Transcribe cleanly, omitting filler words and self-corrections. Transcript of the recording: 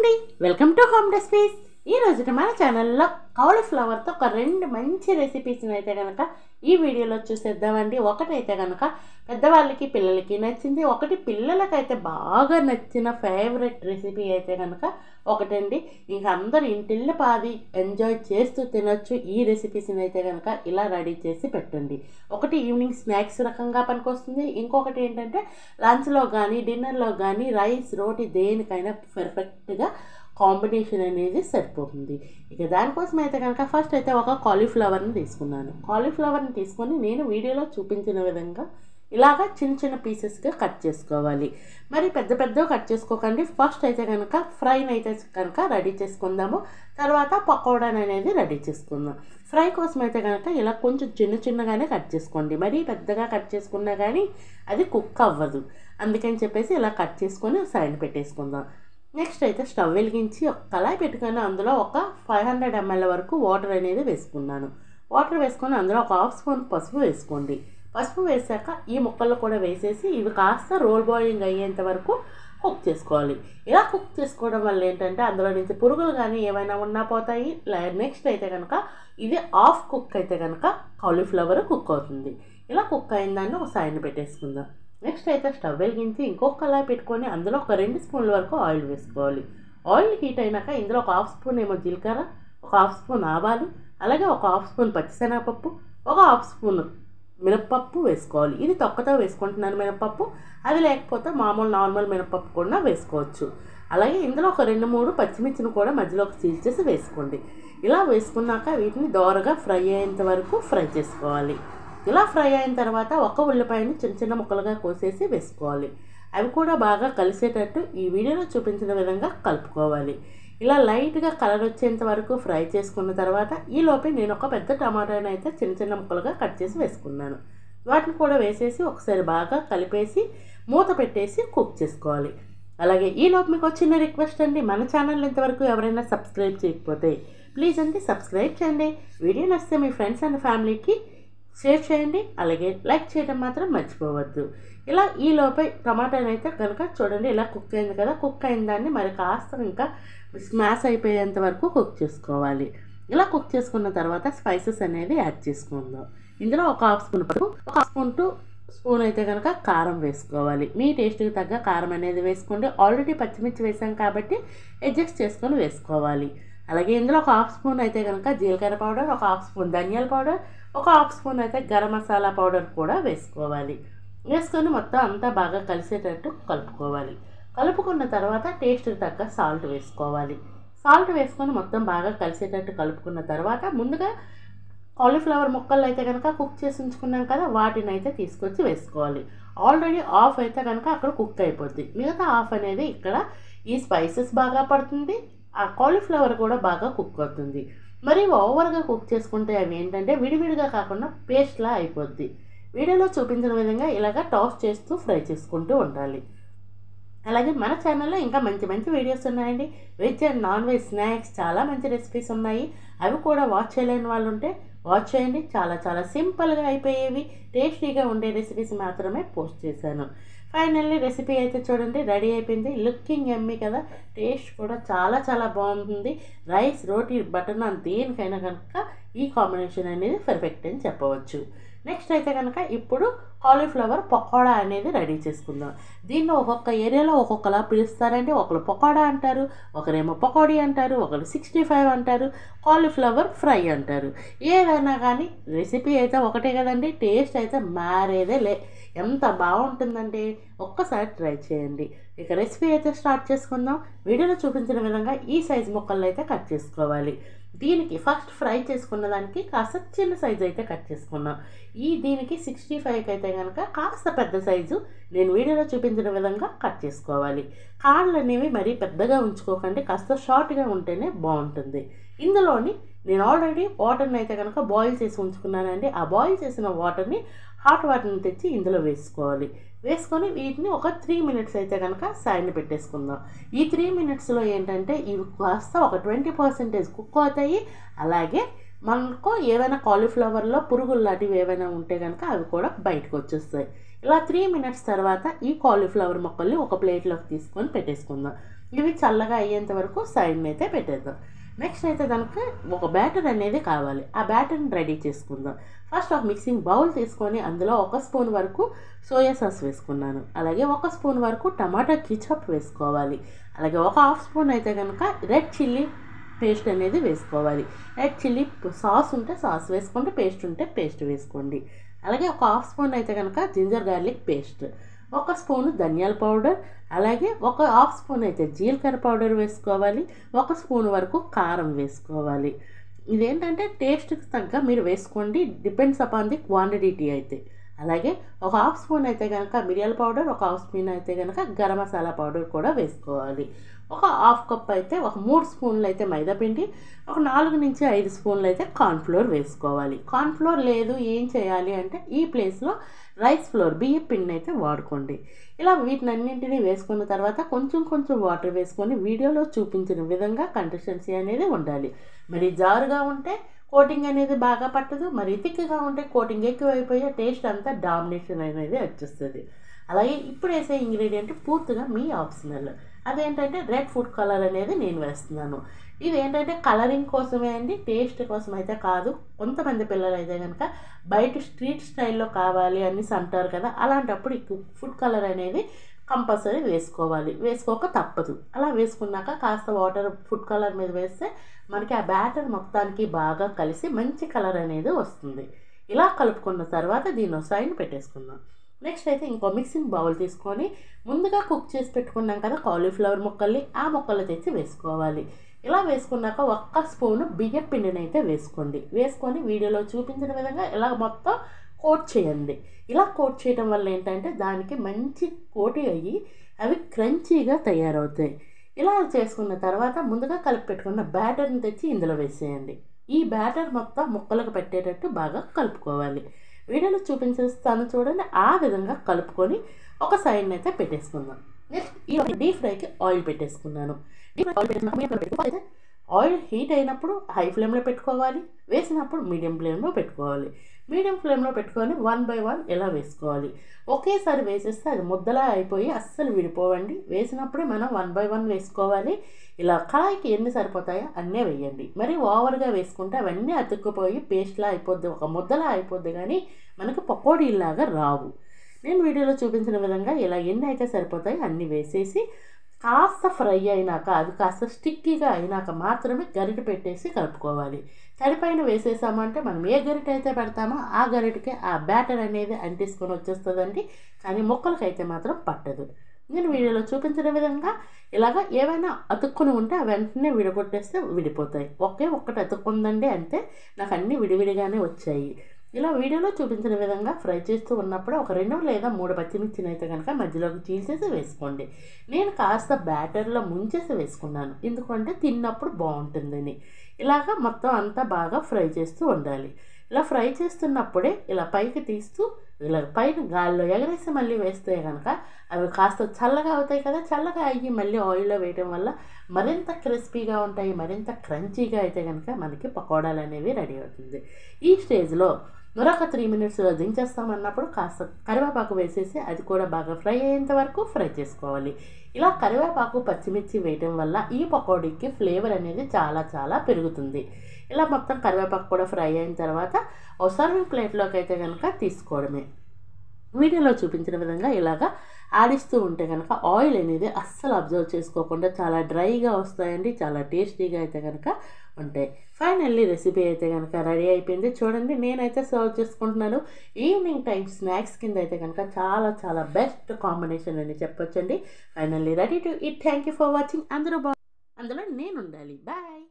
అండి, welcome to home recipes. ఈ రోజు మన ఛానల్లో కాలీఫ్లవర్తో ఒక రెండు మంచి రెసిపీస్ని అయితే కనుక ఈ వీడియోలో చూసేద్దామండి. ఒకటైతే కనుక పెద్దవాళ్ళకి పిల్లలకి నచ్చింది, ఒకటి పిల్లలకైతే బాగా నచ్చిన ఫేవరెట్ రెసిపీ అయితే కనుక ఒకటండి. ఇంకా అందరూ ఇంటిల్లి పాది ఎంజాయ్ చేస్తూ తినొచ్చు ఈ రెసిపీస్ని అయితే కనుక ఇలా రెడీ చేసి పెట్టండి. ఒకటి ఈవినింగ్ స్నాక్స్ రకంగా పనికొస్తుంది, ఇంకొకటి ఏంటంటే లంచ్లో కానీ డిన్నర్లో కానీ రైస్ రోటీ దేనికైనా పర్ఫెక్ట్గా కాంబినేషన్ అనేది సరిపోతుంది. ఇక దానికోసం అయితే కనుక ఫస్ట్ అయితే ఒక కాలీఫ్లవర్ని తీసుకున్నాను. కాలీఫ్లవర్ని తీసుకొని నేను వీడియోలో చూపించిన విధంగా ఇలాగా చిన్న చిన్న పీసెస్గా కట్ చేసుకోవాలి. మరి పెద్ద పెద్దగా కట్ చేసుకోకండి. ఫస్ట్ అయితే కనుక ఫ్రైని అయితే కనుక రెడీ చేసుకుందాము, తర్వాత పకోడాని అనేది రెడీ చేసుకుందాం. ఫ్రై కోసం అయితే కనుక ఇలా కొంచెం చిన్న చిన్నగానే కట్ చేసుకోండి. మరీ పెద్దగా కట్ చేసుకున్నా కానీ అది కుక్ అవ్వదు. అందుకని చెప్పేసి ఇలా కట్ చేసుకొని సైడ్ పెట్టేసుకుందాం. నెక్స్ట్ అయితే స్టవ్ వెలిగించి ఒక కళాయి పెట్టుకొని అందులో ఒక 500 ml వరకు వాటర్ అనేది వేసుకున్నాను. వాటర్ వేసుకొని అందులో ఒక హాఫ్ స్పూన్ పసుపు వేసుకోండి. పసుపు వేసాక ఈ ముక్కలు కూడా వేసేసి ఇవి కాస్త రోల్ బాయిలింగ్ అయ్యేంత వరకు కుక్ చేసుకోవాలి. ఇలా కుక్ చేసుకోవడం వల్ల ఏంటంటే అందులో నుంచి పురుగులు కానీ ఏమైనా ఉన్నా పోతాయి. నెక్స్ట్ అయితే కనుక ఇది హాఫ్ కుక్ అయితే కనుక కాలీఫ్లవర్ కుక్ అవుతుంది. ఇలా కుక్ అయిన దాన్ని ఒక సైడ్ పెట్టేసుకుందాం. నెక్స్ట్ అయితే స్టవ్ వెలిగించి ఇంకొక కళాయి పెట్టుకొని అందులో ఒక 2 స్పూన్ల వరకు ఆయిల్ వేసుకోవాలి. ఆయిల్ హీట్ అయినాక ఇందులో ఒక హాఫ్ స్పూన్ ఏమో జీలకర్ర, ఒక హాఫ్ స్పూన్ ఆవాలు, అలాగే ఒక హాఫ్ స్పూన్ పచ్చిశనగపప్పు, ఒక హాఫ్ స్పూన్ మినప్పప్పు వేసుకోవాలి. ఇది తొక్కతో వేసుకుంటున్నాను మినప్పప్పు, అది లేకపోతే మామూలు నార్మల్ మినప్పప్పు కూడా వేసుకోవచ్చు. అలాగే ఇందులో ఒక 2-3 పచ్చిమిర్చిని కూడా మధ్యలోకి చీల్చేసి వేసుకోండి. ఇలా వేసుకున్నాక వీటిని దోరగా ఫ్రై అయ్యేంత వరకు ఫ్రై చేసుకోవాలి. ఇలా ఫ్రై అయిన తర్వాత ఒక ఉల్లిపాయని చిన్న చిన్న ముక్కలుగా కోసేసి వేసుకోవాలి. అవి కూడా బాగా కలిసేటట్టు ఈ వీడియోలో చూపించిన విధంగా కలుపుకోవాలి. ఇలా లైట్గా కలర్ వచ్చేంత వరకు ఫ్రై చేసుకున్న తర్వాత ఈలోపే నేను ఒక పెద్ద టమాటాని అయితే చిన్న చిన్న ముక్కలుగా కట్ చేసి వేసుకున్నాను. వాటిని కూడా వేసేసి ఒకసారి బాగా కలిపేసి మూత పెట్టేసి కుక్ చేసుకోవాలి. అలాగే ఈలోపు మీకు చిన్న రిక్వెస్ట్ అండి, మన ఛానల్ ఇంతవరకు ఎవరైనా సబ్స్క్రైబ్ చేయకపోతే ప్లీజ్ అండి సబ్స్క్రైబ్ చేయండి. వీడియో నచ్చితే మీ ఫ్రెండ్స్ అండ్ ఫ్యామిలీకి షేర్ చేయండి. అలాగే లైక్ చేయడం మాత్రం మర్చిపోవద్దు. ఇలా ఈలోపే టమాటాని అయితే కనుక చూడండి ఇలా కుక్ అయింది కదా, కుక్ అయిన దాన్ని మరి కాస్త ఇంకా స్మాష్ అయిపోయేంత వరకు కుక్ చేసుకోవాలి. ఇలా కుక్ చేసుకున్న తర్వాత స్పైసెస్ అనేది యాడ్ చేసుకుందాం. ఇందులో ఒక హాఫ్ స్పూన్ పసుపు, ఒక స్పూన్ టు స్పూన్ అయితే కనుక కారం వేసుకోవాలి. మీ టేస్ట్కి తగ్గ కారం అనేది వేసుకోండి. ఆల్రెడీ పచ్చిమిర్చి వేసాం కాబట్టి అడ్జస్ట్ చేసుకొని వేసుకోవాలి. అలాగే ఇందులో ఒక హాఫ్ స్పూన్ అయితే కనుక జీలకర్ర పౌడర్, ఒక హాఫ్ స్పూన్ ధనియాల పౌడర్, ఒక హాఫ్ స్పూన్ అయితే గరం మసాలా పౌడర్ కూడా వేసుకోవాలి. వేసుకొని మొత్తం అంతా బాగా కలిసేటట్టు కలుపుకోవాలి. కలుపుకున్న తర్వాత టేస్ట్కి తగ్గ సాల్ట్ వేసుకోవాలి. సాల్ట్ వేసుకొని మొత్తం బాగా కలిసేటట్టు కలుపుకున్న తర్వాత ముందుగా కాలీఫ్లవర్ ముక్కలు అయితే కనుక కుక్ చేసి ఉంచుకున్నాం కదా, వాటిని అయితే తీసుకొచ్చి వేసుకోవాలి. ఆల్రెడీ హాఫ్ అయితే కనుక అక్కడ కుక్ అయిపోద్ది, మిగతా హాఫ్ అనేది ఇక్కడ ఈ స్పైసెస్ బాగా పడుతుంది, ఆ కాలీఫ్లవర్ కూడా బాగా కుక్ అవుతుంది. మరి ఓవర్గా కుక్ చేసుకుంటే అవి ఏంటంటే విడివిడిగా కాకుండా పేస్ట్లా అయిపోద్ది. వీడియోలో చూపించిన విధంగా ఇలాగ టాస్ చేస్తూ ఫ్రై చేసుకుంటూ ఉండాలి. అలాగే మన ఛానల్లో ఇంకా మంచి మంచి వీడియోస్ ఉన్నాయండి. Veg and non veg snacks చాలా మంచి రెసిపీస్ ఉన్నాయి. అవి కూడా వాచ్ చేయలేని వాళ్ళు ఉంటే వాచ్ చేయండి. చాలా చాలా సింపుల్గా అయిపోయేవి టేస్టీగా ఉండే రెసిపీస్ మాత్రమే పోస్ట్ చేశాను. ఫైనల్లీ రెసిపీ అయితే చూడండి రెడీ అయిపోయింది. లుకింగ్ ఎమ్మీ కదా, టేస్ట్ కూడా చాలా చాలా బాగుంటుంది. రైస్ రోటీ బటర్ నాన్ దేనికైనా కనుక ఈ కాంబినేషన్ అనేది పర్ఫెక్ట్ అని చెప్పవచ్చు. నెక్స్ట్ అయితే కనుక ఇప్పుడు కాలీఫ్లవర్ పకోడా అనేది రెడీ చేసుకుందాం. దీన్ని ఒక్కొక్క ఏరియాలో ఒక్కొక్కలా పిలుస్తారండి. ఒకరు పకోడా అంటారు, ఒకరేమో పకోడీ అంటారు, ఒకరు 65 అంటారు, కాలీఫ్లవర్ ఫ్రై అంటారు. ఏదైనా కానీ రెసిపీ అయితే ఒకటే కదండి, టేస్ట్ అయితే మారేదే లే. ఎంత బాగుంటుందంటే ఒక్కసారి ట్రై చేయండి. ఇక రెసిపీ అయితే స్టార్ట్ చేసుకుందాం. వీడియోలో చూపించిన విధంగా ఈ సైజు ముక్కలు అయితే కట్ చేసుకోవాలి. దీనికి ఫస్ట్ ఫ్రై చేసుకున్న దానికి కాస్త చిన్న సైజు అయితే కట్ చేసుకున్నాం. దీనికి 65కి అయితే కనుక కాస్త పెద్ద సైజు నేను వీడియోలో చూపించిన విధంగా కట్ చేసుకోవాలి. కాళ్ళు అనేవి మరీ పెద్దగా ఉంచుకోకండి, కాస్త షార్ట్గా ఉంటేనే బాగుంటుంది. ఇందులోని నేను ఆల్రెడీ వాటర్ని అయితే కనుక బాయిల్ చేసి ఉంచుకున్నానండి. ఆ బాయిల్ చేసిన వాటర్ని హాట్ వాటర్ని తెచ్చి ఇందులో వేసుకోవాలి. వేసుకొని వీటిని ఒక 3 మినిట్స్ అయితే కనుక సైడ్ని పెట్టేసుకుందాం. ఈ 3 మినిట్స్లో ఏంటంటే ఇవి కాస్త ఒక 20% కుక్ అవుతాయి. అలాగే మనకు ఏవైనా కాలీఫ్లవర్లో పురుగులు లాంటివి ఏవైనా ఉంటే కనుక అవి కూడా బయటకు వచ్చేస్తాయి. ఇలా 3 మినిట్స్ తర్వాత ఈ కాలీఫ్లవర్ ముక్కల్ని ఒక ప్లేట్లోకి తీసుకొని పెట్టేసుకుందాం. ఇవి చల్లగా అయ్యేంత వరకు సైడ్ని అయితే పెట్టేద్దాం. నెక్స్ట్ అయితే దానికి ఒక బ్యాటర్ అనేది కావాలి. ఆ బ్యాటర్ని రెడీ చేసుకుందాం. ఫస్ట్ ఒక మిక్సింగ్ బౌల్ తీసుకొని అందులో 1 స్పూన్ వరకు సోయా సాస్ వేసుకున్నాను. అలాగే 1 స్పూన్ వరకు టమాటా కిచప్ వేసుకోవాలి. అలాగే ఒక హాఫ్ స్పూన్ అయితే కనుక రెడ్ చిల్లీ పేస్ట్ అనేది వేసుకోవాలి. రెడ్ చిల్లీ సాస్ ఉంటే సాస్ వేసుకోండి, పేస్ట్ ఉంటే పేస్ట్ వేసుకోండి. అలాగే ఒక హాఫ్ స్పూన్ అయితే కనుక జింజర్ గార్లిక్ పేస్ట్, 1 స్పూను ధనియాల పౌడర్, అలాగే ఒక హాఫ్ స్పూన్ అయితే జీలకర్ర పౌడర్ వేసుకోవాలి. 1 స్పూన్ వరకు కారం వేసుకోవాలి. ఇదేంటంటే టేస్ట్కి తగ్గ మీరు వేసుకోండి, డిపెండ్స్ అపాన్ ది క్వాంటిటీ అయితే. అలాగే ఒక హాఫ్ స్పూన్ అయితే కనుక మిరియాల పౌడర్, ఒక హాఫ్ స్పూన్ అయితే కనుక గరం మసాలా పౌడర్ కూడా వేసుకోవాలి. ఒక హాఫ్ కప్ అయితే ఒక 3 స్పూన్లు అయితే మైదాపిండి, ఒక 4 నుంచి 5 స్పూన్లు అయితే కార్న్ఫ్లోర్ వేసుకోవాలి. కార్న్ఫ్లోర్ లేదు ఏం చేయాలి అంటే ఈ ప్లేస్లో రైస్ ఫ్లోర్ బియ్య పిండిని అయితే వాడుకోండి. ఇలా వీటినన్నింటినీ వేసుకున్న తర్వాత కొంచెం కొంచెం వాటర్ వేసుకొని వీడియోలో చూపించిన విధంగా కన్సిస్టెన్సీ అనేది ఉండాలి. మరి జారుగా ఉంటే కోటింగ్ అనేది బాగా పట్టదు, మరి థిక్గా ఉంటే కోటింగ్ ఎక్కువైపోయే టేస్ట్ అంతా డామినేషన్ అనేది వచ్చేస్తుంది. అలాగే ఇప్పుడు వేసే ఇంగ్రీడియంట్ పూర్తిగా మీ ఆప్షనల్. అదేంటంటే రెడ్ ఫుడ్ కలర్ అనేది నేను వేస్తున్నాను. ఇది ఏంటంటే కలరింగ్ కోసమే అండి, టేస్ట్ కోసం అయితే కాదు. కొంతమంది పిల్లలు అయితే కనుక బయట స్ట్రీట్ స్టైల్లో కావాలి అనేసి అంటారు కదా, అలాంటప్పుడు ఈ ఫుడ్ కలర్ అనేది కంపల్సరీ వేసుకోవాలి, వేసుకోక తప్పదు. అలా వేసుకున్నాక కాస్త వాటర్ ఫుడ్ కలర్ మీద వేస్తే మనకి ఆ బ్యాటర్ మొత్తానికి బాగా కలిసి మంచి కలర్ అనేది వస్తుంది. ఇలా కలుపుకున్న తర్వాత దీన్ని సైడ్ పెట్టేసుకుందాం. నెక్స్ట్ అయితే ఇంకో మిక్సింగ్ బౌల్ తీసుకొని ముందుగా కుక్ చేసి పెట్టుకున్నాం కదా కాలీఫ్లవర్ ముక్కల్ని, ఆ ముక్కలు తెచ్చి వేసుకోవాలి. ఇలా వేసుకున్నాక 1 స్పూను బియ్య పిండిని అయితే వేసుకోండి. వేసుకొని వీడియోలో చూపించిన విధంగా ఇలా మొత్తం కోట్ చేయండి. ఇలా కోట్ చేయడం వల్ల ఏంటంటే దానికి మంచి కోటి అయ్యి అవి క్రంచీగా తయారవుతాయి. ఇలా చేసుకున్న తర్వాత ముందుగా కలిపి పెట్టుకున్న బ్యాటర్ని తెచ్చి ఇందులో వేసేయండి. ఈ బ్యాటర్ మొత్తం ముక్కలకు పెట్టేటట్టు బాగా కలుపుకోవాలి. వీడియోలో చూపించేస్తాను చూడండి, ఆ విధంగా కలుపుకొని ఒక సైడ్ని అయితే పెట్టేసుకుందాం. నెక్స్ట్ ఈ డీప్ ఫ్రైకి ఆయిల్ పెట్టేసుకున్నాను. ఆయిల్ హీట్ అయినప్పుడు హై ఫ్లేమ్లో పెట్టుకోవాలి, వేసినప్పుడు మీడియం ఫ్లేమ్లో పెట్టుకోవాలి. మీడియం ఫ్లేమ్లో పెట్టుకొని 1 by 1 ఇలా వేసుకోవాలి. ఒకేసారి వేసేస్తే అది ముద్దలా అయిపోయి అస్సలు విడిపోవండి. వేసినప్పుడే మనం 1 by 1 వేసుకోవాలి. ఇలా కళాయికి ఎన్ని సరిపోతాయో అన్నీ వేయండి. మరి ఓవర్గా వేసుకుంటే అవన్నీ అతుక్కుపోయి పేస్ట్లా అయిపోద్ది, ఒక ముద్దలా అయిపోద్ది, కానీ మనకు పకోడీలాగా రావు. నేను వీడియోలో చూపించిన విధంగా ఇలా ఎన్ని అయితే సరిపోతాయో అన్నీ వేసేసి కాస్త ఫ్రై అయినాక అది కాస్త స్టిక్కీగా అయినాక మాత్రమే గరిటె పెట్టేసి కలుపుకోవాలి. తడిపైన వేసేసామంటే మనం ఏ గరిటె అయితే పెడతామో ఆ గరిటెకి ఆ బ్యాటర్ అనేది అంటిసుకొని వచ్చేస్తుందండి, కానీ ముక్కలకైతే మాత్రం పట్టదు. నేను వీడియోలో చూపించిన విధంగా ఇలాగ ఏవైనా అతుక్కుని ఉంటే వెంటనే విడగొట్టేస్తే విడిపోతాయి. ఒక్కటి అతుక్కుందండి అంతే, నాకు అన్నీ విడివిడిగానే వచ్చాయి. ఇలా వీడియోలో చూపించిన విధంగా ఫ్రై చేస్తూ ఉన్నప్పుడు ఒక 2 లేదా 3 పచ్చిమిర్చిని అయితే కనుక మధ్యలోకి చీల్చేసి వేసుకోండి. నేను కాస్త బ్యాటర్లో ముంచేసి వేసుకున్నాను, ఎందుకంటే తిన్నప్పుడు బాగుంటుందని. ఇలాగ మొత్తం అంతా బాగా ఫ్రై చేస్తూ ఉండాలి. ఇలా ఫ్రై చేస్తున్నప్పుడే ఇలా పైకి తీస్తూ ఇలా పైన గాల్లో ఎగరేసి మళ్ళీ వేస్తే కనుక అవి కాస్త చల్లగా అవుతాయి కదా, చల్లగా అయ్యి మళ్ళీ ఆయిల్లో వేయడం వల్ల మరింత క్రిస్పీగా ఉంటాయి, మరింత క్రంచీగా అయితే కనుక మనకి పకోడాలు అనేవి రెడీ అవుతుంది. ఈ స్టేజ్లో మరొక 3 minutesలో దించేస్తామన్నప్పుడు కాస్త కరివేపాకు వేసేసి అది కూడా బాగా ఫ్రై అయ్యేంత వరకు ఫ్రై చేసుకోవాలి. ఇలా కరివేపాకు పచ్చిమిర్చి వేయడం వల్ల ఈ పకోడీకి ఫ్లేవర్ అనేది చాలా చాలా పెరుగుతుంది. ఇలా మొత్తం కరివేపాకు కూడా ఫ్రై అయిన తర్వాత ఓ సర్వింగ్ ప్లేట్లోకి అయితే కనుక తీసుకోవడమే. వీడియోలో చూపించిన విధంగా ఇలాగా ఆడిస్తూ ఉంటే కనుక ఆయిల్ అనేది అస్సలు అబ్జర్వ్ చేసుకోకుండా చాలా డ్రైగా వస్తాయండి, చాలా టేస్టీగా అయితే కనుక ఉంటాయి. ఫైనల్లీ రెసిపీ అయితే కనుక రెడీ అయిపోయింది. చూడండి, నేనైతే సర్వ్ చేసుకుంటున్నాను. ఈవినింగ్ టైం స్నాక్స్ కింద అయితే కనుక చాలా చాలా బెస్ట్ కాంబినేషన్ అని చెప్పొచ్చండి. Finally ready to eat. Thank you for watching. అందులో నేను ఉండాలి. బాయ్.